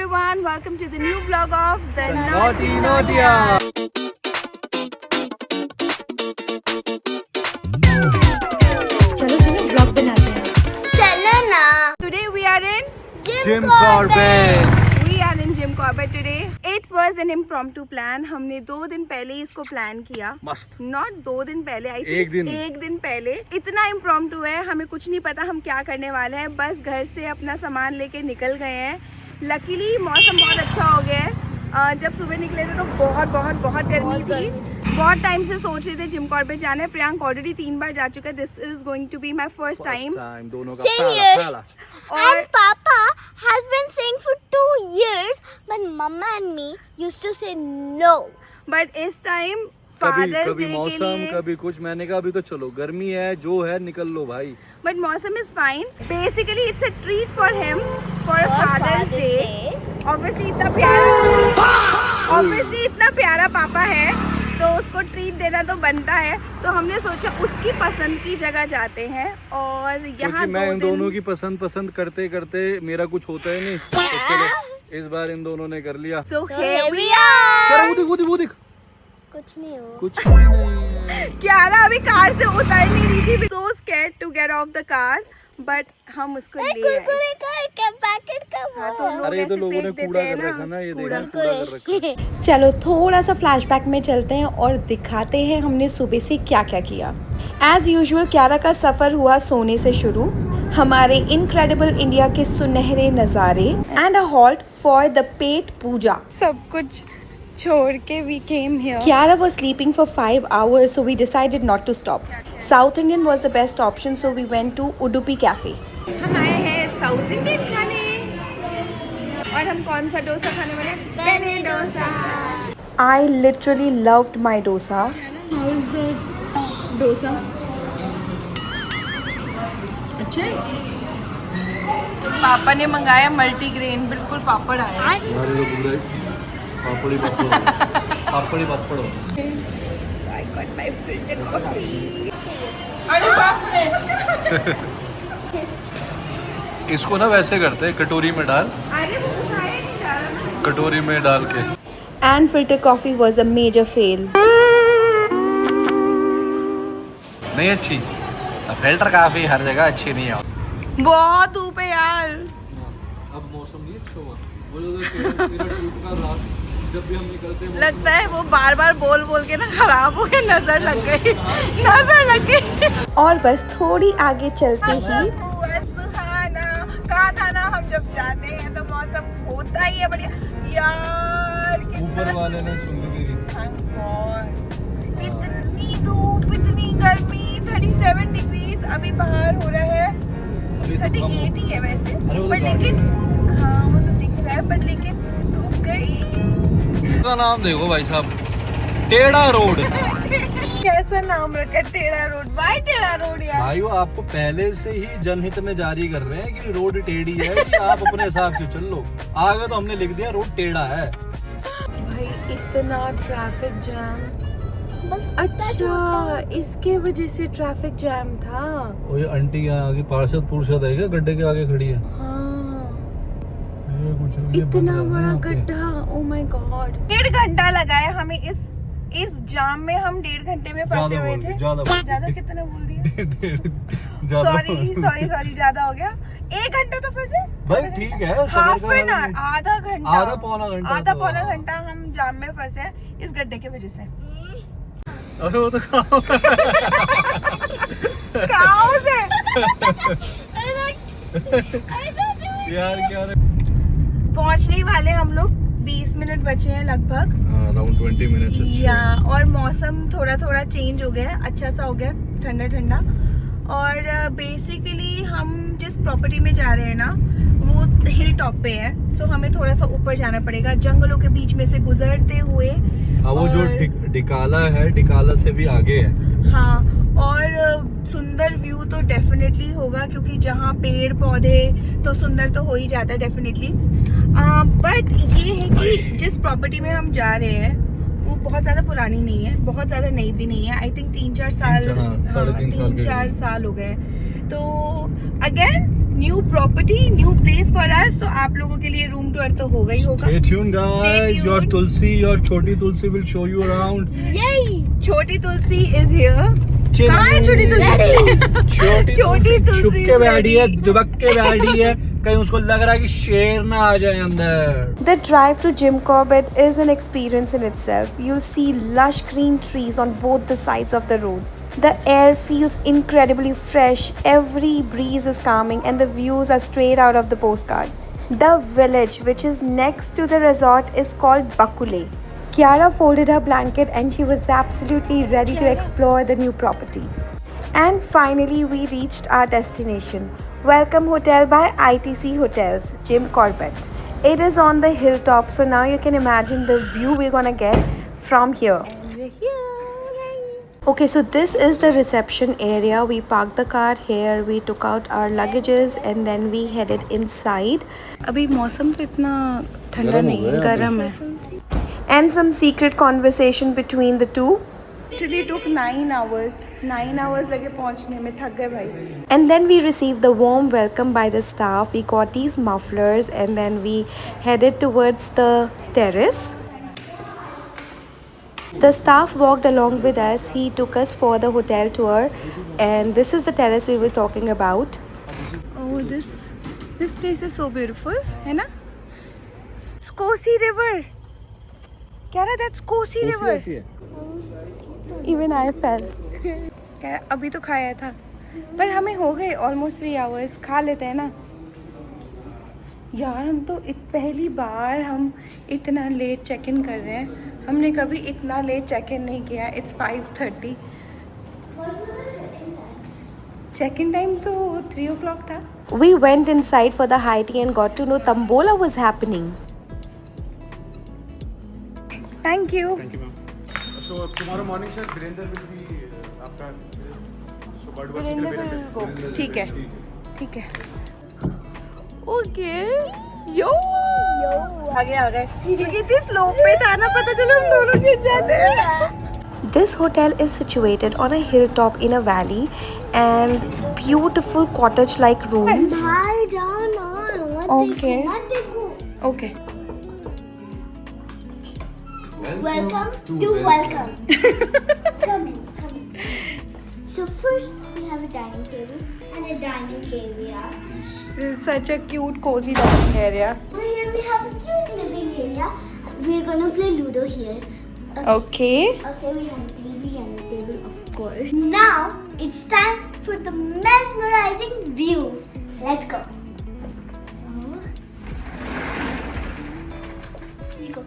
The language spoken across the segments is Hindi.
everyone, welcome to the new vlog of the Naughty Naughtia. चलो चलो vlog बनाते हैं। चलो ना। Today we are in Jim Corbett. We are in Jim Corbett today. It was an impromptu plan. हमने 2 दिन पहले ही इसको प्लान किया। मस्त। Not 2 दिन पहले, I think एक दिन पहले। इतना impromptu है, हमें कुछ नहीं पता हम क्या करने वाले हैं। बस घर से अपना सामान लेके निकल गए हैं। लकीली मौसम बहुत अच्छा हो गया है। जब सुबह निकले थे तो बहुत गर्मी थी। बहुत टाइम से सोच रहे थे जिम कॉर्बेट जाना है। प्रियांक ऑलरेडी 3 बार जा चुका है। This is going to be my first time. दोनों का Same here. पहला। And Papa has been saying for 2 years, but Mama and me used to say no. But इस टाइम कभी फादर्स कभी डे के मौसम लिए कभी कुछ, मैंने कहा अभी तो चलो गर्मी है जो है निकल लो भाई। बट मौसम is fine. Basically it's a treat for him for father's day. Obviously इतना प्यारा पापा है तो उसको ट्रीट देना तो बनता है। तो हमने सोचा उसकी पसंद की जगह जाते हैं और यहाँ क्योंकि मैं इन दोनों की पसंद करते करते मेरा कुछ होता है नहीं, तो चलो इस बार इन दोनों ने कर लिया। So So here here we we are. are. वो दिख कुछ नहीं हो। कुछ भी नहीं है। क्यारा अभी कार से उतर नहीं रही थी। So scared to get off the car, but हम उसको ले आए। कुरकुरे का पैकेट का हाँ, वो। तो लोग अरे ये तो ऐसे लोगों ने फेंक कूड़ा देते हैं कर रखा ना, ये कूड़ा। देखना कूड़ा कर रखा है। चलो थोड़ा सा फ्लैशबैक में चलते हैं और दिखाते हैं हमने सुबह से क्या क्या किया। एज़ यूजुअल क्यारा का सफ़र हुआ सोने से शुरू। हमारे इनक्रेडिबल इंडिया के सुनहरे नज़ारे and a halt for the पेट पूजा। सब कुछ छोड़ के we came here. Kiara was sleeping for 5 hours, so we decided not to stop. South Indian was the best option, so we went to Udupi Cafe. हम आए हैं साउथ इंडियन खाने और हम कौन सा डोसा खाने वाले हैं? बेने dosa. I literally loved my dosa. How is the dosa? अच्छा है? पापा ने मंगाया मल्टीग्रेन, बिल्कुल पापड़ आया। हमारे लोग पूरे पापड़ी पापड़ So I got my filter coffee. अरे बाप रे! इसको ना वैसे करते हैं, कटोरी में डाल, अरे वो उठाया नहीं जा रहा ना। कटोरी में डाल के। And filter coffee was a major fail. नहीं अच्छी, फिल्टर काफी हर जगह अच्छी नहीं है। बहुत धूप है यार। अब मौसम नहीं अच्छा हुआ, वो जो तेरा टूट का रात जब भी हम निकलते हैं लगता है वो बार बोल के ना खराब हो गए। नजर लग गई। और बस थोड़ी आगे चलते ही सुहाना कहा था ना, हम जब जाते हैं तो मौसम होता ही है बढ़िया यार। ऊपर वाले ने सुन ली तेरी। Thank God. इतनी धूप, इतनी गर्मी, 37 डिग्रीज अभी बाहर हो रहा है। अभी तो 38 ही है वैसे, अरे वो तो पर लेकिन हाँ वो तो दिख रहा है, पर लेकिन धूप गई। का नाम देखो भाई साहब, टेढ़ा रोड। कैसा नाम रखा, टेढ़ा रोड। भाई टेढ़ा रोड यार। भाई वो आपको पहले से ही जनहित में जारी कर रहे हैं कि रोड टेढ़ी है, कि आप अपने हिसाब से चल लो। आगे तो हमने लिख दिया रोड टेढ़ा है। भाई इतना ट्रैफिक जैम। बस अच्छा इसके वजह से ट्रैफिक जैम था। वो ये आंटी यहाँ आगे पार्षद है क्या, गड्ढे के आगे खड़ी है। हाँ ये कुछ ये बंद इतना है ना बड़ा आपके। गड्ढा, ओ माय गॉड। 1.5 घंटा लगा है हमें इस जाम में। हम 1.5 घंटे में फंसे हुए थे। ज्यादा कितना बोल दिया? सॉरी ज्यादा हो गया। 1 घंटा तो फंसे भाई ठीक है, हाफ सबर एन का आवर, आधा घंटा, आधा पौना घंटा आधा तो, पौना हाँ। घंटा हम जाम में फंसे हैं इस गड्ढे की वजह से। अरे वो तो खाओ। काओ से यार क्या पहुंचने वाले हम लोग। 20 मिनट बचे हैं लगभग। Around 20 minutes. या और मौसम थोड़ा अच्छा हो गया है, अच्छा सा हो गया, ठंडा। और बेसिकली हम जिस प्रॉपर्टी में जा रहे हैं ना वो हिल टॉप पे है। सो हमें थोड़ा सा ऊपर जाना पड़ेगा, जंगलों के बीच में से गुजरते हुए। वो जो और- डिकाला है, डिकाला से भी आगे है। हाँ, और सुंदर व्यू तो डेफिनेटली होगा क्योंकि जहाँ पेड़ पौधे तो सुंदर तो हो ही जाता है डेफिनेटली। बट ये है कि जिस प्रॉपर्टी में हम जा रहे हैं वो बहुत ज़्यादा पुरानी नहीं है, बहुत ज़्यादा नई भी नहीं है। आई थिंक 3-4 साल, 3-4 साल के 3-4 साल हो गए। तो again new property, new place for us. तो आप लोगों के लिए रूम टूर तो होगा ही होगा। Stay tuned, guys. Your tuned. Tulsi, your छोटी तुलसी will show you around. Yay! छोटी तुलसी इज हियर। कहाँ है छोटी तुलसी? छोटी तुलसी छुप के बैठी है, दुबक के बैठी है, कहीं उसको लग रहा है कि शेर ना आ जाए अंदर। The drive to Jim Corbett is an experience in itself. You'll see lush green trees on both the sides of the road. The air feels incredibly fresh, every breeze is calming, and the views are straight out of the postcard. The village, which is next to the resort, is called Bakule. Kiara folded her blanket and she was absolutely ready to explore the new property. And finally, we reached our destination. Welcome Hotel by ITC Hotels, Jim Corbett. It is on the hilltop, so now you can imagine the view we're gonna get from here. Okay, so this is the reception area. We parked the car here, we took out our luggages and then we headed inside. अभी मौसम तो इतना ठंडा नहीं है, गर्म है। And some secret conversation between the two. Actually took 9 hours. 9 hours लगे पहुंचने में, थक गए भाई। And then we received the warm welcome by the staff. We got these mufflers and then we headed towards the terrace. The staff walked along with us. He took us for the hotel tour and this is the terrace we were talking about. Oh, this place is so beautiful, है ना? It's Kosi River. क्या रहा? That's Kosi River. Even I fell. क्या अभी तो खाया था, पर हमें हो गए ऑलमोस्ट 3 आवर्स। खा लेते हैं ना यार। हम तो पहली बार हम इतना लेट चेक इन कर रहे हैं। हमने कभी इतना लेट चेक इन नहीं किया। इट्स 5:30। चेक इन टाइम तो 3 o'clock था। We went inside for the high tea and got to know Tambola was happening. Thank you. So tomorrow morning, sir, Virender will be आपका so bird watching के लिए Virender ठीक है, ठीक है। ओके यो आगे आ गए, क्योंकि इतनी स्लोप पे था ना, पता चला हम दोनों गिर जाते हैं। This hotel is situated on a hilltop in a valley and beautiful cottage-like rooms. Lie down on. Okay. Okay Welcome to welcome. Come in. So first we have a dining table and a dining area. This is such a cute cozy dining area. Here we have a cute living area. We're gonna play Ludo here. Okay. Okay, we have a TV and a table, of course. Now it's time for the mesmerizing view. Let's go. Here we go.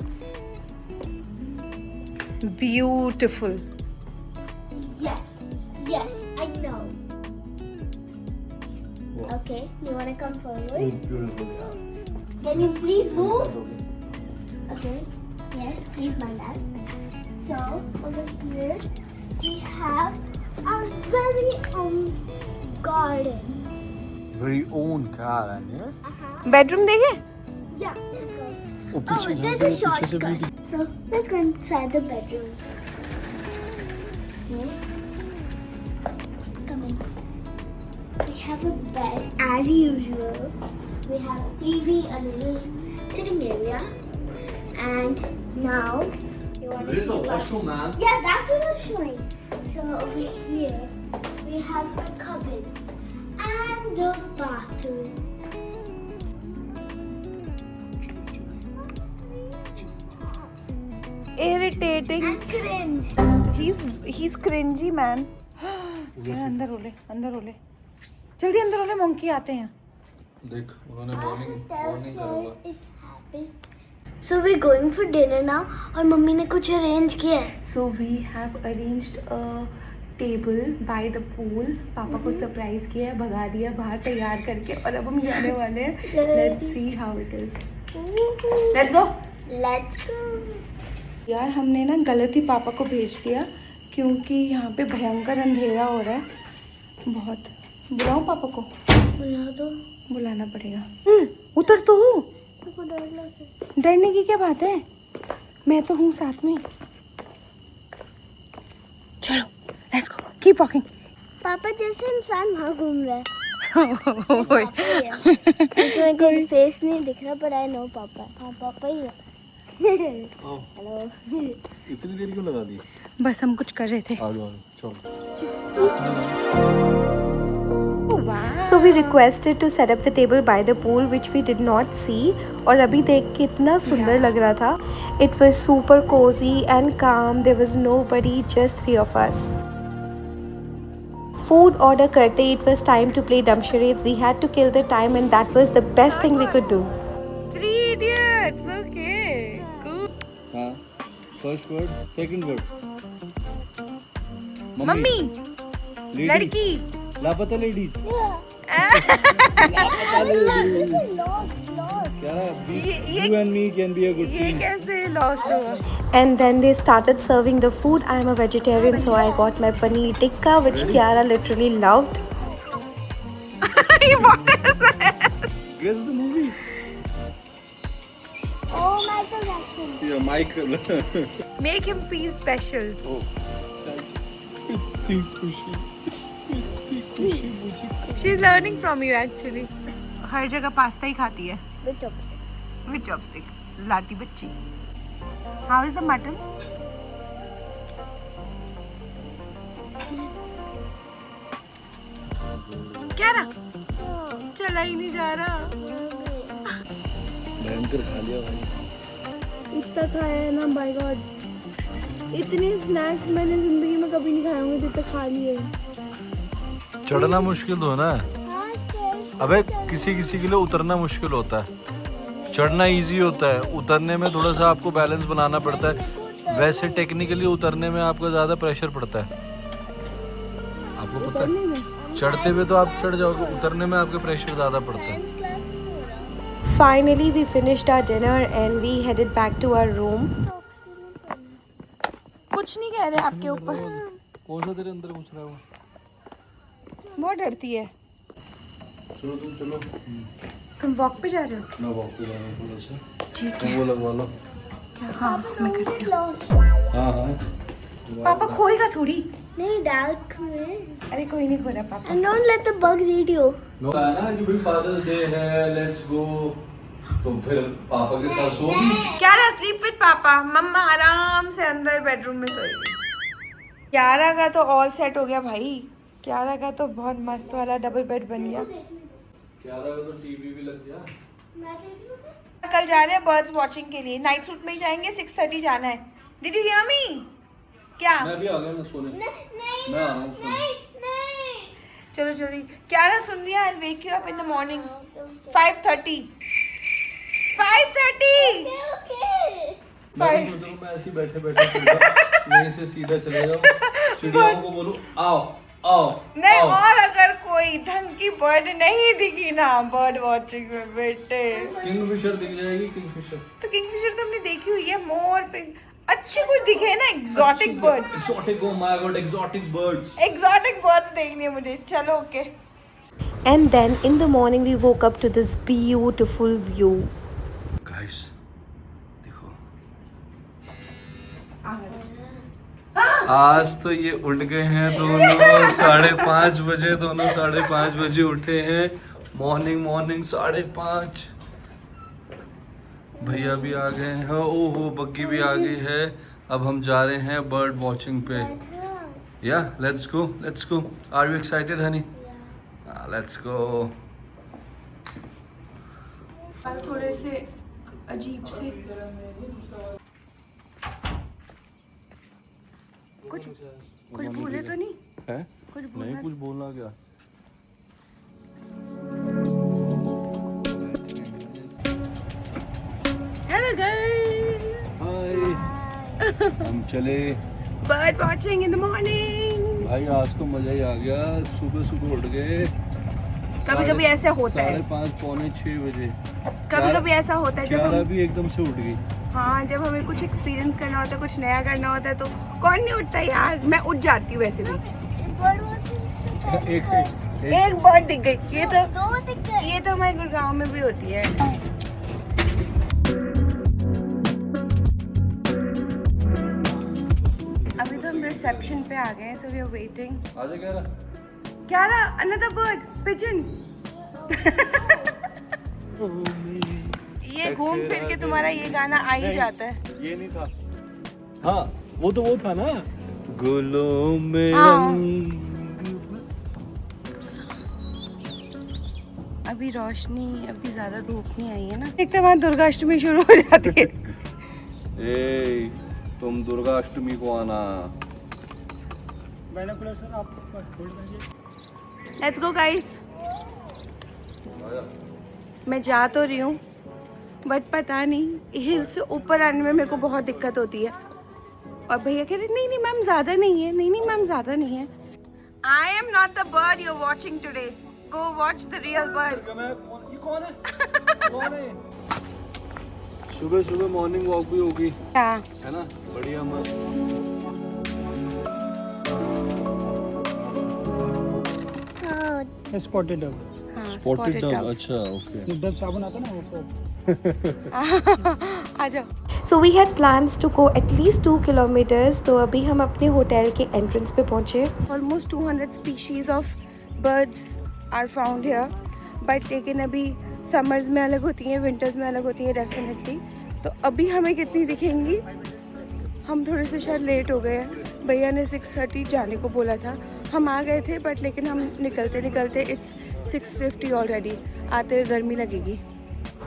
Beautiful. Yes, I know. Okay, you wanna come forward? Beautiful, yeah. Can you please move? Okay, yes, please mind that. So, over here, we have our very own garden. Very own garden, yeah. Bedroom देखे? Yeah, let's go. वो पीछे Oh, there's a shortcut. So, let's go inside the bedroom. Okay. Come in. We have a bed as usual. We have a TV, a little sitting area. And now, you want to There is see a what? washroom, man. Yeah, that's what I'm showing. So over here, we have a cupboard and a bathroom. Irritating. And cringe. He's cringy man. यार अंदर ओले, अंदर ओले, जल्दी अंदर ओले, मंकी आते हैं। देख उन्होंने वार्निंग करा हुआ। So we're going for dinner now और मम्मी ने कुछ अरेंज किया है। So we have arranged a table by the pool. पापा को सरप्राइज किया है, भगा दिया बाहर तैयार करके, और अब हम जाने वाले हैं। Let's see how it is. Let's go. Let's go. यार हमने ना गलत ही पापा को भेज दिया, क्योंकि यहाँ पे भयंकर अंधेरा हो रहा है बहुत। बुलाऊं पापा को? बुला दो। बुलाना पड़ेगा। उतर तो। मुझको डर लग रहा है। डरने की क्या बात है, मैं तो हूँ साथ में। चलो लेट्स गो, कीप वॉकिंग। पापा जैसे इंसान वहाँ घूम रहा है। तुम्हें फेस नहीं दिख रहा पर आई नो पापा। हाँ पापा ही है। हेलो। इतनी देर क्यों लगा दी? बस हम कुछ कर रहे थे। आ जाओ चलो। So we requested to set up the table by the pool, which we did not see. और अभी देख के इतना सुंदर लग रहा था. It was super cozy and calm. There was nobody, just 3 of us. Food order करते it was time to play dumb charades. We had to kill the time and that was the best thing we could do. 3 idiots. Okay. Cool. हाँ, first word, second word. Mummy, लड़की। लापता लेडीज। क्या? ये- You and me can be a good ये team. कैसे लॉस्ट हुआ? And then they started serving the food. I am a vegetarian, so I got my paneer tikka, which Kiara literally loved. Guess the movie. Oh Michael Jackson. Yeah, Michael. Make him feel special. Oh, इतनी खुशी। She's learning from you actually. हर जगह पास्ता ही खाती है With chopstick. with chopstick. Lati बच्ची. How is the mutton? क्या रहा? चला ही नहीं जा रहा. भयंकर खा लिया भाई। इतना खाया है ना बाय गॉड. इतने स्नैक्स मैंने जिंदगी में कभी नहीं खाए होंगे जितने खा लिए. चढ़ना मुश्किल तो है ना। हाँ stairs. अबे किसी किसी के लिए उतरना मुश्किल होता है, चढ़ना इजी होता है, उतरने में थोड़ा सा आपको बैलेंस बनाना पड़ता है। वैसे टेक्निकली उतरने में आपका ज़्यादा प्रेशर पड़ता है, आपको पता है। चढ़ते हुए तो आप चढ़ जाओगे, उतरने में आपका प्रेशर ज़्यादा पड़ता है। Dance class नहीं हो रहा. Finally, we finished our dinner and we headed back to our room. कुछ नहीं कह रहे आपके ऊपर. कौन सा तेरे अंदर घुस रहा है? बहुत डरती है. चलो तुम चलो। तुम वॉक पे जा रहे हो? मैं वॉक पे जा रहा हूँ थोड़ा सा। ठीक तुम वो लगवा लो। हाँ मैं करती हूँ. Lost. हाँ हाँ। पापा खोएगा थोड़ी. नहीं डार्क में. अरे कोई नहीं खो रहा पापा. And don't let the bugs eat you. No है ना कि भाई फादर्स डे है, लेट्स गो। तो फिर पापा के साथ सो भी। क्या रहा स्लीप विद पापा. मम्मा आराम से अंदर बेडरूम में सोएगी. क्यारा का तो ऑल सेट हो गया भाई. क्यारा का तो बहुत मस्त वाला डबल बेड बन गया. क्यारा का तो टीवी भी लग गया। मैं देख लूँ फिर? कल जा रहे हैं बर्ड्स वॉचिंग के लिए. नाइट सूट में ही जाएंगे. 6:30 जाना है. Did you hear me? क्या? मैं भी आ गया ना सोने। नहीं मैं आ रहा हूँ सोने। नहीं. चलो जल्दी. क्यारा सुन लिया. I will wake you up in the morning 5:30. 5:30. Okay. मैं ऐसे ही बैठे बैठे यहीं से सीधा चले जाओ, चिड़ियाओं को बोलो आओ आओ नहीं. आओ। और अगर कोई ढंग की बर्ड नहीं दिखी ना बर्ड वॉचिंग में बेटे, किंगफिशर दिख जाएगी। किंगफिशर तो किंगफिशर तो हमने देखी हुई है. मोर पे अच्छे कुछ दिखे ना. Exotic birds. Exotic, oh my God, exotic birds. Exotic birds देखनी है मुझे. चलो okay. And then in the morning, we woke up to this beautiful view. Guys देखो, आज तो ये उठ गए हैं दोनों 5:30 बजे। दोनों 5:30 बजे उठे हैं। मॉर्निंग 5:30। भैया भी आ गए हैं। ओहो बग्गी भी आ गई है। अब हम जा रहे हैं बर्ड वॉचिंग पे. या let's go, let's go. Are you excited honey? Let's go. थोड़े से अजीब से कुछ भूले तो नहीं? है? कुछ नहीं भूलना. कुछ बोलना क्या? Hello guys. हाय। हम चले bird watching in the morning. भाई, आज तो मजा ही आ गया। सुबह सुबह उठ गए। कभी-कभी ऐसा होता है. 5:30 पौने 6 बजे। कभी-कभी ऐसा होता है जब क्यारा हम, भी एकदम से उठ गई। हाँ जब हमें कुछ एक्सपीरियंस करना होता है, कुछ नया करना होता है तो कौन नहीं उठता यार. मैं उठ जाती हूँ वैसे भी. Bird watching से पहले एक एक बर्ड दिख गई. ये दो दिख गए. तो हमारे गुड़गांव में भी होती है. अभी तो हम रिसेप्शन पे आ गए हैं. So we are waiting. आजा क्यारा। क्या रहा? Another bird. पिजन। ये घूम फिर के तुम्हारा ये गाना आ ही जाता है। ये नहीं था। हाँ वो तो वो था ना, गुलों में हाँ। रंग। अभी रोशनी, अभी ज्यादा धूप नहीं आई है ना, एक तो वहाँ दुर्गाष्टमी शुरू हो जाती है। ए, तुम दुर्गा अष्टमी को आना। Let's go guys. मैं जा तो रही हूँ बट पता नहीं हिल से ऊपर आने में मेरे को बहुत दिक्कत होती है। और भैया कह रहे नहीं नहीं मैम ज़्यादा नहीं है, नहीं नहीं मैम ज़्यादा नहीं है। I am not the bird you are watching today, go watch the real bird. ये कौन है? कौन है? सुबह सुबह मॉर्निंग वॉक भी होगी, हाँ है ना, बढ़िया मस्त। Spotted dove. स्पॉटेड डव, अच्छा ओके। डव साबुन आता ना वो। आ जाओ। So we had plans to go at least 2 kilometres. तो अभी हम अपने होटल के एंट्रेंस पे पहुंचे। Almost 200 species of birds are found here, but लेकिन अभी समर्स में अलग होती हैं, विंटर्स में अलग होती हैं डेफिनेटली। तो अभी हमें कितनी दिखेंगी, हम थोड़े से शायद लेट हो गए हैं। भैया ने 6:30 जाने को बोला था, हम आ गए थे बट लेकिन हम निकलते निकलते इट्स 6:50 ऑलरेडी। आते हुए गर्मी लगेगी।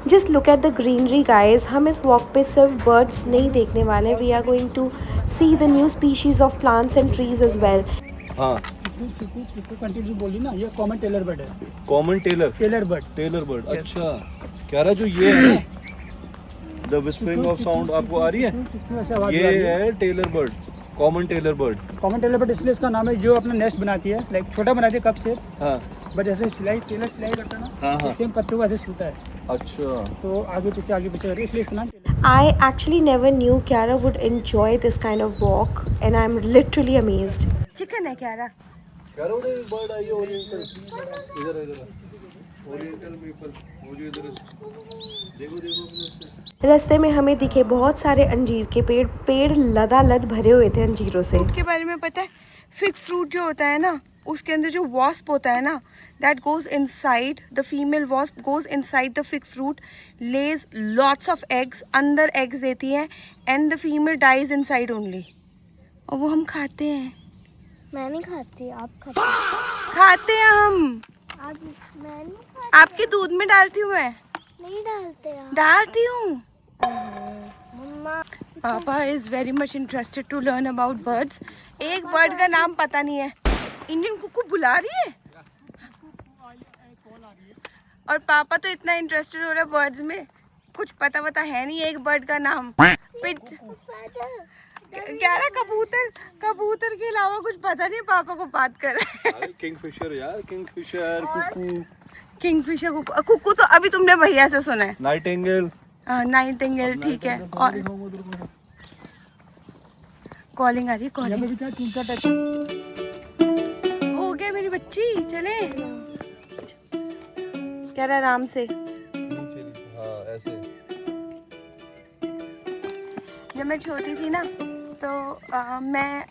Just look at the greenery guys. हम इस वॉक पे सिर्फ बर्ड्स नहीं देखने वाले, we are going to see the new species of plants and trees as well. हाँ कंटिन्यू बोली ना, ये कॉमन टेलर बर्ड है। Common tailor, tailor bird. Tailor bird. अच्छा कह रहा जो ये है द विस्परिंग ऑफ साउंड आपको आ रही है, ये है tailor bird, common tailor bird. Common tailor bird इसलिए इसका नाम है, जो अपना नेस्ट बनाती है, लाइक छोटा बनाती है कप से, हाँ बट जैसे सिलाई टेलर सिलाई करता है हाँ, ना, हाँ। सेम पत्तों को ऐसे सिलता है, अच्छा तो आगे पीछे करती है, इसलिए इसका नाम Taylor. I actually never knew Kiara would enjoy this kind of walk and I'm literally amazed. Chicken है क्या रहा? कह रहा हूँ एक बर्ड आई है ओरिएंटल, इधर इधर ओरिएंटल मेपल, वो जो इधर देखो देखो अपने। रास्ते में हमें दिखे बहुत सारे अंजीर के पेड़ लदालद भरे हुए थे अंजीरों से। फ्रूट के बारे में पता है? फिग फ्रूट जो होता है ना, उसके अंदर जो वॉस्प होता है ना, that goes inside, the female wasp goes inside the fig fruit, lays lots of eggs, अंदर एग्स देती है, and the female dies inside only, और वो हम खाते हैं। मैं नहीं खाती, आप खाते हैं हम। आप मैं नहीं खाती। आपके दूध में डालती हूँ मैं, नहीं डालते आप। डालती हूँ। Mamma papa is very much interested to learn about birds. एक बर्ड का नाम पता नहीं है। इंडियन कुकू बुला रही है और पापा तो इतना इंटरेस्टेड हो रहा है बर्ड्स में, कुछ पता है नहीं एक बर्ड का नाम। क्या रहा, कबूतर के अलावा कुछ पता नहीं, पापा को बात कर रहे हैं। किंगफिशर यार, किंगफिशर, कुकू, किंगफिशर, कुकू तो अभी तुमने भैया से सुना है। नाइटिंगेल, नाइटिंगेल ठीक है। और कॉलिंग आ रही है, कॉलिंग हो गया मेरी बच्ची, चले क्या रहा, आराम से। हाँ ऐसे। जब मैं छोटी थी ना तो मैं,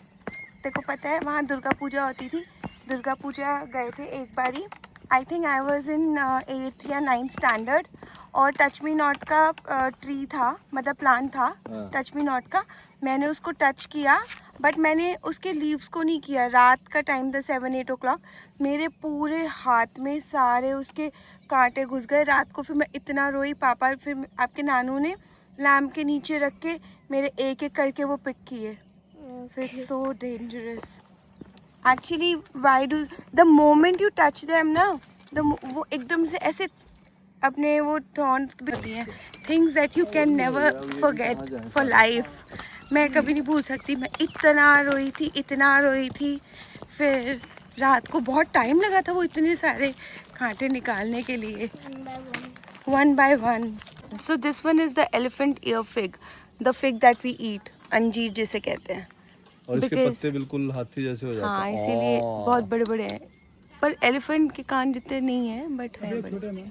तेरे को पता है वहाँ दुर्गा पूजा होती थी, दुर्गा पूजा गए थे एक बारी, I think I was in 8th या 9th स्टैंडर्ड, और टच मी नॉट का ट्री था, मतलब प्लांट था टच मी नॉट का। मैंने उसको टच किया बट मैंने उसके लीव्स को नहीं किया। रात का टाइम था 7-8 o'clock, मेरे पूरे हाथ में सारे उसके कांटे घुस गए रात को। फिर मैं इतना रोई, पापा फिर आपके नानू ने लैम्प के नीचे रख के मेरे एक एक करके वो पिक किए। फिर it's so dangerous actually. Why do the moment you touch them ना, वो एकदम से ऐसे अपने वो थॉर्न्स भी हैं, things that you can never forget for life. मैं कभी नहीं भूल सकती, मैं इतना रोई थी। फिर रात को बहुत टाइम लगा था वो इतने सारे कांटे निकालने के लिए, one by one. So this one is the elephant ear fig, the fig that we eat, अंजीर जिसे कहते हैं। और इसके Because- पत्ते बिल्कुल हाथी जैसे हो जाते हैं। हाँ इसीलिए बहुत बड़े बड़े हैं, पर एलिफेंट के कान जितने नहीं हैं बट है बड़े।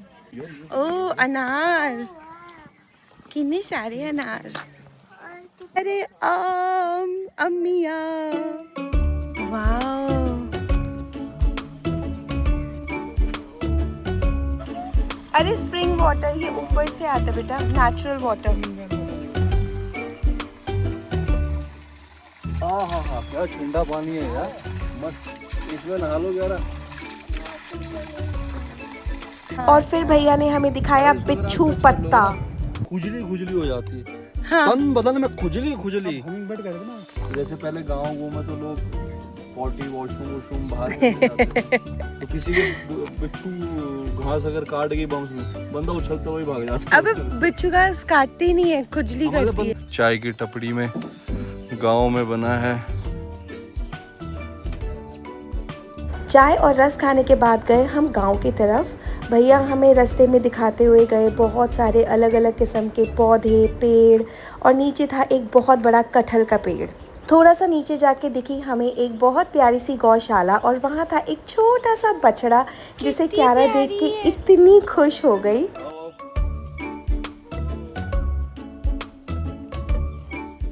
ओ अनार, कितने सारे अनार। अरे अम्मिया, वाओ अरे स्प्रिंग वाटर ये ऊपर से आता है बेटा, नेचुरल वाटर। हाँ हाँ हाँ, क्या ठंडा पानी है यार, मस्त, इसमें नहा लो यार। और फिर भैया ने हमें दिखाया बिच्छू पत्ता। खुजली खुजली हो जाती है, हाँ। तन बदन में खुजली खुजली। जैसे पहले गाँव में तो लोग पॉटी वॉशरूम बाहर तो किसी के बिच्छू घास अगर काट गई बम्स में, बंदा उछलता हुआ भाग जाता। अब बिच्छू घास काटती नहीं है, खुजली करती है। चाय की टपड़ी में गांव में बना है। चाय और रस खाने के बाद गए हम गांव की तरफ। भैया हमें रास्ते में दिखाते हुए गए बहुत सारे अलग अलग किस्म के पौधे, पेड़, और नीचे था एक बहुत बड़ा कटहल का पेड़। थोड़ा सा नीचे जाके दिखी हमें एक बहुत प्यारी सी गौशाला, और वहाँ था एक छोटा सा बछड़ा जिसे क्यारा देख के इतनी खुश हो गई।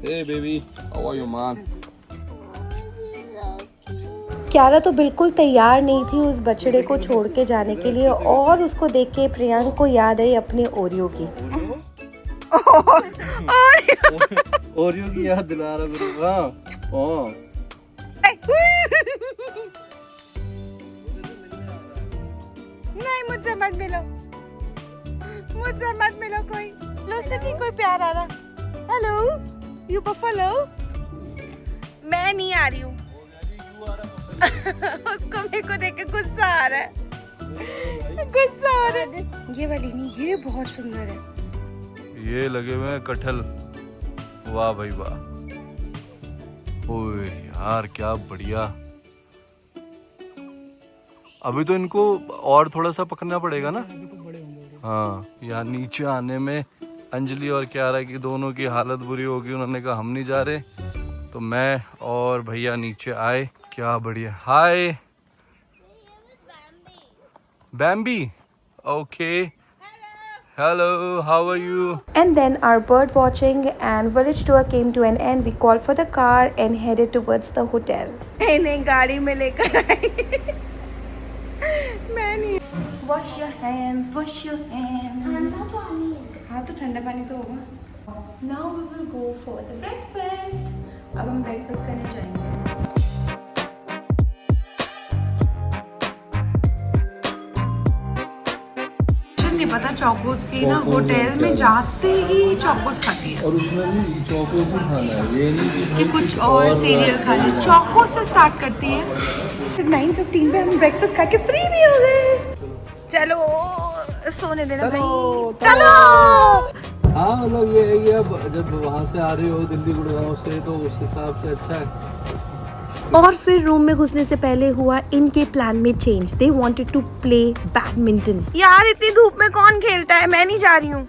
Hey baby, how are you man? क्यारा तो बिल्कुल तैयार नहीं थी उस बछड़े को छोड़ के जाने के लिए, और उसको देख के प्रियांक को याद आई अपने ओरियो की। ओरियो की याद दिला रहा मेरे को। हाँ नहीं, मुझसे मत मिलो, मुझसे मत मिलो। कोई लो से नहीं, कोई प्यार आ रहा। Hello you buffalo. मैं नहीं आ रही हूँ। उसको मेरे को देख के गुस्सा आ रहा है, गुस्सा आ रहा है। ये वाली नहीं, ये बहुत सुंदर है। ये लगे हुए हैं कटहल, वाह भाई वाह। ओए यार क्या बढ़िया। अभी तो इनको और थोड़ा सा पकना पड़ेगा ना। हाँ, यहाँ नीचे आने में अंजलि और क्यारा की दोनों की हालत बुरी होगी। उन्होंने कहा हम नहीं जा रहे, तो मैं और भैया नीचे आए। क्या बढ़िया। हाय बैम्बी, okay, hello, how are you? And then our bird watching and village tour came to an end. We called for the car and headed towards the hotel. इन्हें गाड़ी में लेकर आई। मैं नहीं। Wash your hands, wash your hands। ठंडा पानी है। हाँ तो ठंडा पानी तो होगा। Now we will go for the breakfast. अब हम ब्रेकफास्ट करने जाएंगे। नहीं पता चौकोस की ना, होटल में जाते ही चौकोस खाती है, और उसमें भी चौको से खाना है, ये नहीं कि कुछ और सीरियल खाना। चौकोस से स्टार्ट करती है। 9:15 पे हम ब्रेकफास्ट खा के फ्री भी हो गए। चलो सोने देना भाई, चलो। हाँ मतलब ये है कि अब जब वहाँ से आ रहे हो दिल्ली गुड़गांव से, तो उस हिसाब से अच्छा है। और फिर रूम में घुसने से पहले हुआ इनके प्लान में change. They wanted to play badminton. यार इतनी धूप में कौन खेलता है, मैं नहीं जा रही हूँ।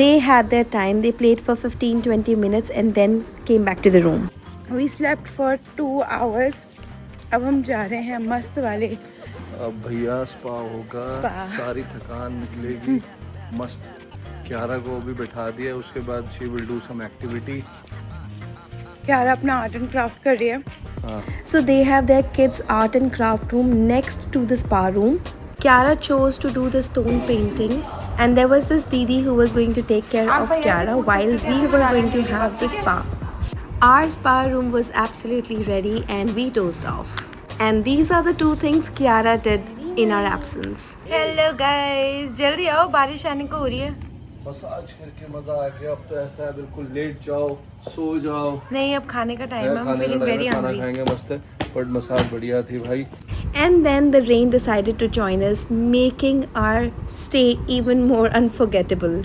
They had their time. They played for 15-20 minutes and then came back to the room. We slept for 2 hours. अब हम जा रहे हैं मस्त वाले। अब भैया स्पा होगा, स्पा। सारी थकान निकलेगी मस्त। क्यारा को भी बैठा दिया, उसके बाद she will do some activity. Kiara अपना आर्ट एंड क्राफ्ट कर रही है। So they have their kids' art and craft room next to the spa room. Kiara chose to do the stone painting, and there was this Didi who was going to take care of Kiara while we were going to have the spa. Our spa room was absolutely ready and we dozed off. And these are the two things Kiara did in our absence. Hello guys, जल्दी आओ, बारिश आने को हो रही है। मसाज करके मजा आ गया। अब तो ऐसा है बिल्कुल लेट जाओ, सो जाओ। नहीं अब खाने का टाइम है, I'm feeling very खाना hungry. खाएंगे मस्त है, बट मसाज बढ़िया थी भाई। And then the rain decided to join us, making our stay even more unforgettable.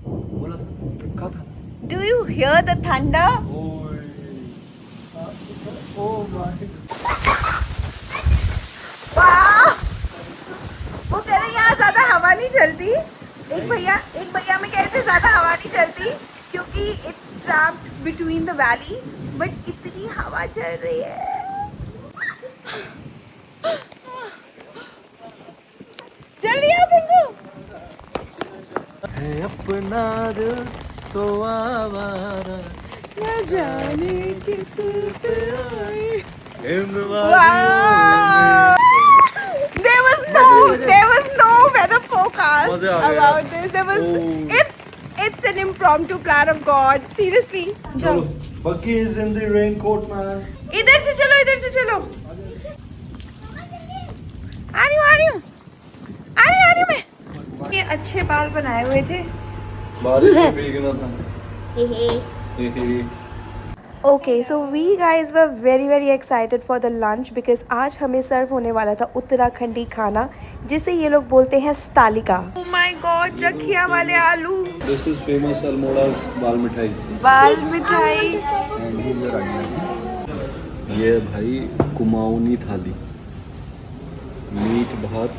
बोला था, कहा था। Do you hear the thunder? वाह! वो कह रहे यहाँ ज्यादा हवा नहीं चलती। एक भैया में कह रहे थे ज्यादा हवा नहीं चलती क्योंकि it's trapped between the valley, but इतनी हवा चल रही है। जल्दी आओ पिंकू। है अपना दिल तो आवारा, न जाने किस पे आए। इन Wow! There was no weather forecast. asked मजे आ गए about this. There was it's an impromptu plan of God. Seriously. चलो बकी is in the raincoat man इधर से चलो, इधर से चलो. आ रही हूँ मैं. ये अच्छे बाल बनाए हुए थे. बारिश में भीगना था. Okay so we guys were very excited for the lunch because आज हमें सर्व होने वाला था उत्तराखंडी खाना जिसे ये लोग बोलते हैं स्तालिका. Oh my God, जखिया वाले आलू. दिस इज फेमस अल्मोड़ा's बाल मिठाई. बाल मिठाई. ये भाई कुमाऊनी थाली. मीट भात,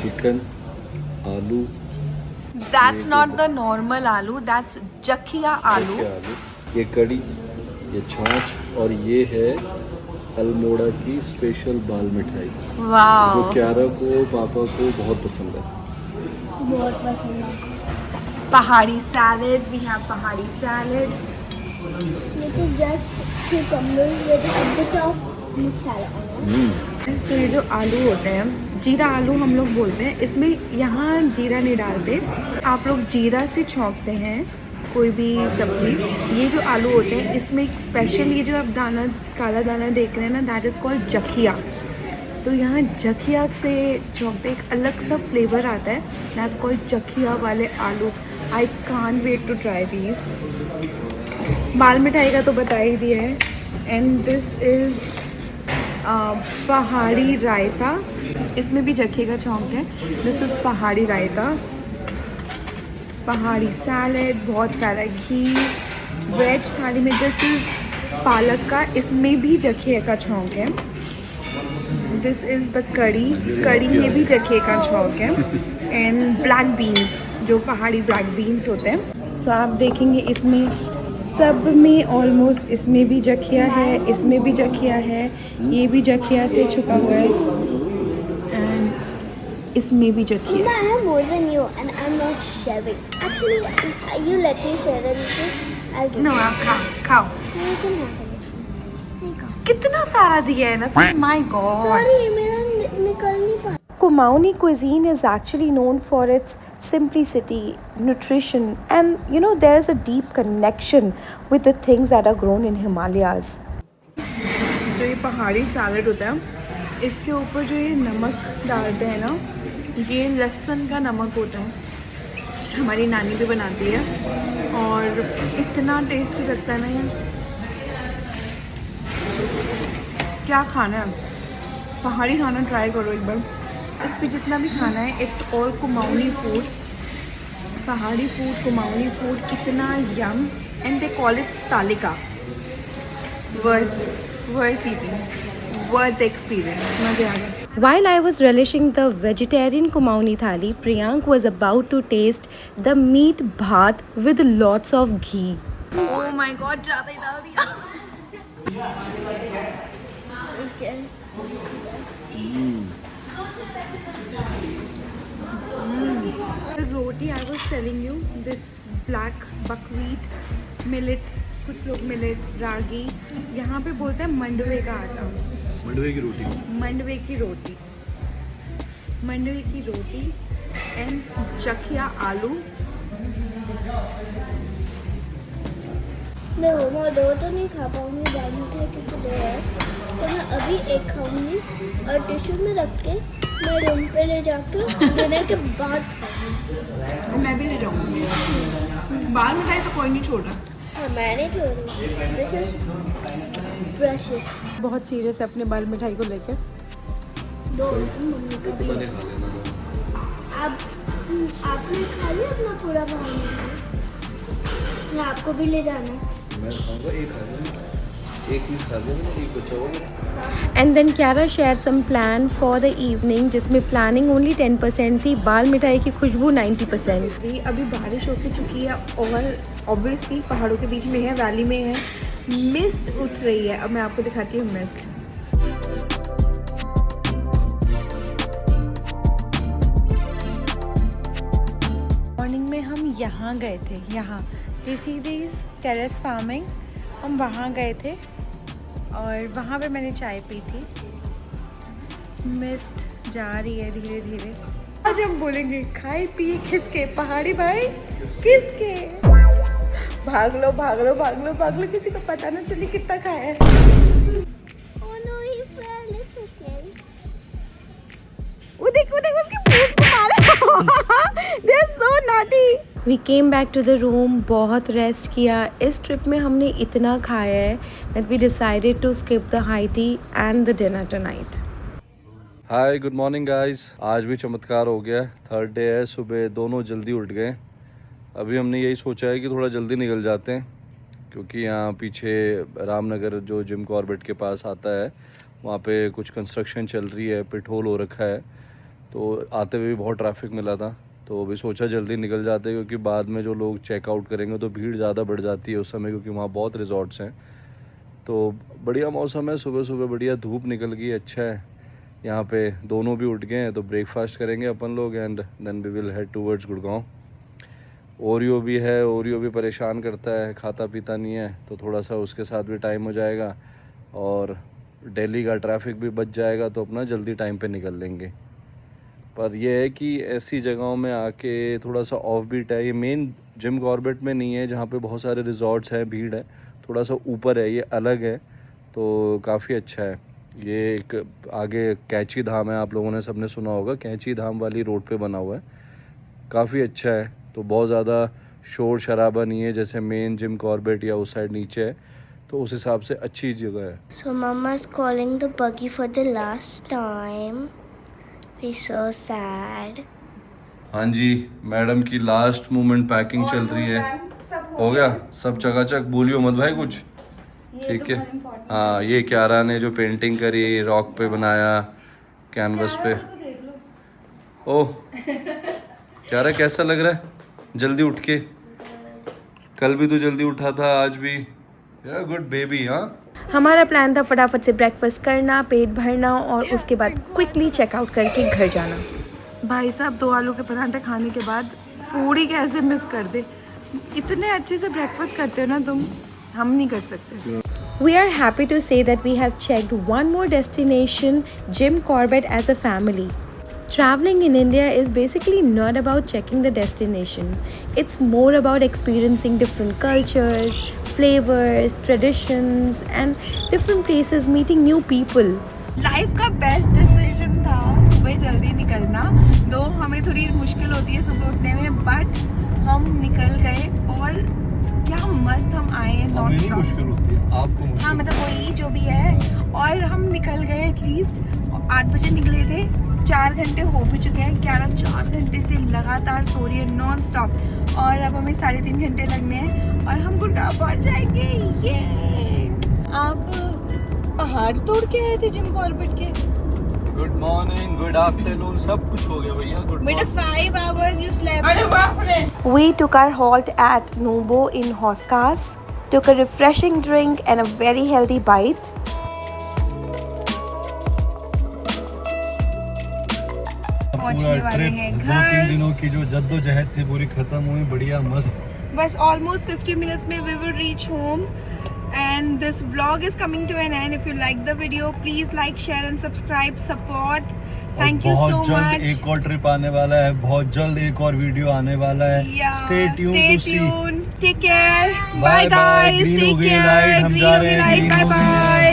चिकन, आलू. That's not the normal आलू, that's जखिया आलू. ये कड़ी, ये छाछ और ये है अल्मोड़ा की स्पेशल बाल मिठाई जो वाओ. क्यारा को पापा को बहुत पसंद है. बहुत पसंद है. पहाड़ी सैलेड, we have पहाड़ी salad. This is just cucumbers with a bit of masala on it. तो ये जो आलू होते हैं जीरा आलू हम लोग बोलते हैं, इसमें यहाँ जीरा नहीं डालते. आप लोग जीरा से छौंकते हैं कोई भी सब्जी. ये जो आलू होते हैं इसमें एक स्पेशल ये जो आप दाना काला दाना देख रहे हैं ना, दैट इज़ कॉल्ड जखिया. तो यहाँ जखिया से छौंकते एक अलग सा फ्लेवर आता है. दैट्स कॉल्ड जखिया वाले आलू. I can't wait to try these. बाल मिठाई का तो बता ही दिया है. एंड दिस इज़ पहाड़ी रायता. इसमें भी जखिए का छौंक है. दिस इज़ पहाड़ी रायता. पहाड़ी सैलेड, बहुत सारा घी. वेज थाली में दिस इज़ पालक का, इसमें भी जखिए का छौंक है. दिस इज़ द कड़ी. कड़ी में भी जखिए का छौंक है. एंड ब्लैक बीन्स, जो पहाड़ी ब्लैक बीन्स होते हैं. सो आप देखेंगे इसमें सब में ऑलमोस्ट, इसमें भी जखिया है, इसमें भी जखिया है, ये भी जखिया से छुपा हुआ है. एंड इसमें भी जखिया. I have more than you and I'm not sharing. Actually, you let me share everything. I'll give no you. आप खाओ. You can have it. कितना सारा दिया है ना. My God. Sorry, मेरा निकल नहीं पा. Kumaoni cuisine is actually known for its simplicity, nutrition, and you know there is a deep connection with the things that are grown in Himalayas. जो ये पहाड़ी सैलेड होता है इसके ऊपर जो ये नमक डालते हैं ना, ये लहसुन का नमक होता है. हमारी नानी भी बनाती है और इतना टेस्टी लगता है ना ये. क्या खाना है, पहाड़ी खाना ट्राई करो एक बार. इस पे जितना भी खाना है इट्स ऑल कुमाऊनी फूड. पहाड़ी फूड, कुमाऊनी फूड, इतना yum. And they call it स्तालिका. Worth eating, worth experience. मज़े आ गए. While I was relishing the vegetarian Kumaoni thali, Priyank was about to taste the meat bhat with lots of ghee. Oh my God, ज़्यादा ही डाल दिया. Okay. The roti I was telling you, this black buckwheat, millet, कुछ लोग मिलेट, रागी, यहाँ पे बोलते हैं मंडवे का आटा. मंडवे की रोटी. मंडवे की रोटी. मंडवे की रोटी एंड जखिया आलू. देखो मैं दो तो नहीं खा पाऊंगी, दाल मिठाई क्योंकि दो है, तो मैं अभी एक खाऊंगी और टिश्यू में रख के मैं रूम पे ले जाकर डिनर के बाद खाऊंगी. मैं भी ले जाऊँगी. बाल मिठाई तो कोई नहीं छोड़ रहा. हाँ मैं नहीं छोड़ रही. This is precious. बहुत सीरियस है अपने बाल मिठाई को लेकर. दो मम्मी का भी. आप आपने खा लिया अपना पूरा बाल मिठाई? या आपको भी ले जाना है? मैं खाऊंगा, एक खा लूंगा, एक पीस खा लूंगा, एक बचा होगा. And then Kiara shared some plan for the evening जिसमें planning only 10% थी, बाल मिठाई की खुशबू 90%. अभी बारिश होके चुकी है और ऑब्वियसली पहाड़ों के बीच में है, वैली में है. मिस्ट उठ रही है. अब मैं आपको दिखाती हूँ मिस्ट. मॉर्निंग में हम यहाँ गए थे, यहाँ दिस टेरेस फार्मिंग. हम वहाँ गए थे और वहाँ पे मैंने चाय पी थी. मिस्ट जा रही है धीरे धीरे. आज हम बोलेंगे खाए पिए किसके, पहाड़ी भाई किसके। भाग लो भाग लो भाग लो भाग लो, किसी को पता ना चले कितना खाया है। Oh no, he fell. It's okay. वो देख उसकी पूंछ को मारा। They are so naughty. We came back to the room, बहुत रेस्ट किया। इस ट्रिप में हमने इतना खाया है that we decided to skip the high tea and the dinner tonight. Hi good morning guys. आज भी चमत्कार हो गया, थर्ड डे है। सुबह दोनों जल्दी उठ गए। अभी हमने यही सोचा है कि थोड़ा जल्दी निकल जाते हैं, क्योंकि यहाँ पीछे रामनगर जो जिम कॉर्बेट के पास आता है, वहाँ पे कुछ कंस्ट्रक्शन चल रही है, पिट होल हो रखा है। तो आते हुए भी बहुत ट्रैफिक मिला था, तो अभी सोचा जल्दी निकल जाते हैं, क्योंकि बाद में जो लोग चेकआउट करेंगे तो भीड़ ज़्यादा बढ़ जाती है उस समय, क्योंकि वहाँ बहुत रिजॉर्ट्स हैं। तो बढ़िया मौसम है, सुबह सुबह बढ़िया धूप निकल गई, अच्छा है। यहाँ पे दोनों भी उठ गए हैं, तो ब्रेकफास्ट करेंगे अपन लोग and then we will head towards Gurgaon. Oreo भी है, ओरियो भी परेशान करता है, खाता पीता नहीं है, तो थोड़ा सा उसके साथ भी टाइम हो जाएगा और दिल्ली का ट्रैफिक भी बच जाएगा, तो अपना जल्दी टाइम पे निकल लेंगे। पर यह है कि ऐसी जगहों में आके थोड़ा सा ऑफ बीट है। ये मेन जिम कॉर्बेट में नहीं है जहाँ पे बहुत सारे रिजॉर्ट्स हैं, भीड़ है, थोड़ा सा ऊपर है, ये अलग है, तो काफ़ी अच्छा है। ये एक आगे कैंची धाम है, आप लोगों ने सबने सुना होगा, कैंची धाम वाली रोड पे बना हुआ है, काफ़ी अच्छा है। तो बहुत ज़्यादा शोर शराबा नहीं है जैसे मेन जिम कॉर्बेट या उस साइड नीचे है, तो उस हिसाब से अच्छी जगह है। So Mama's calling the buggy for the last time. We're so sad. हाँ जी, मैडम की लास्ट मोमेंट पैकिंग चल रही है। हो गया सब चकाचक, भूलियो मत भाई कुछ, ठीक है। हाँ, ये क्यारा ने जो पेंटिंग करी, रॉक पे बनाया कैनवस पे। ओह क्यारा कैसा लग रहा है जल्दी उठ के? कल भी तो जल्दी उठा था, आज भी। यार गुड बेबी। हाँ, हमारा प्लान था फटाफट से ब्रेकफास्ट करना, पेट भरना और उसके बाद क्विकली चेकआउट करके घर जाना। भाई साहब 2 आलू के पराठे खाने के बाद पूरी कैसे मिस कर दे। इतने अच्छे से ब्रेकफास्ट करते हो ना तुम, हम नहीं कर सकते। We are happy to say that we have checked one more destination, Jim Corbett, as a family. Traveling in India is basically not about checking the destination. It's more about experiencing different cultures, flavors, traditions and different places, meeting new people. Life का बेस्ट डिसीजन था सुबह जल्दी निकलना। दो हमें थोड़ी मुश्किल होती है सुबह उठने में, बट हम निकल गए और क्या मस्त हम आए हैं नॉन स्टॉप। मुश्किल होती है आपको? हाँ मतलब वही जो भी है, और हम निकल गए एटलीस्ट 8 बजे निकले थे, 4 घंटे हो भी चुके हैं। 4 घंटे से लगातार सो रही है नॉन स्टॉप, और अब हमें 3.5 घंटे लगने हैं और हम गुड़गांव पहुंच जाएंगे। ये आप पहाड़ तोड़ के आए थे जिम कॉर्बेट के? गुड मॉर्निंग, गुड आफ्टरनून, सब कुछ हो गया भैया। गुड बेटा 5 hours you slept. अरे बाप रे! We took our halt at Nubo in Hoskas, took a refreshing drink and a very healthy bite. पहुंचने वाले हैं घर। 2-3 दिनों की जो जद्दोजहद थी पूरी खत्म हुई, बढ़िया मस्त। बस almost 50 minutes में we will reach home. And this vlog is coming to an end. If you like the video, please like, share and subscribe, support. Thank you so बहुत जल्द much. एक और ट्रिप आने वाला है, बहुत जल्द एक और वीडियो आने वाला है। Yeah, Stay tuned stay to see. tuned. Take care. Bye Bye guys. Green हो Take गई care. लाइट, हम Green जा हो रहे गई हैं। light. Green Bye हो गई है। bye.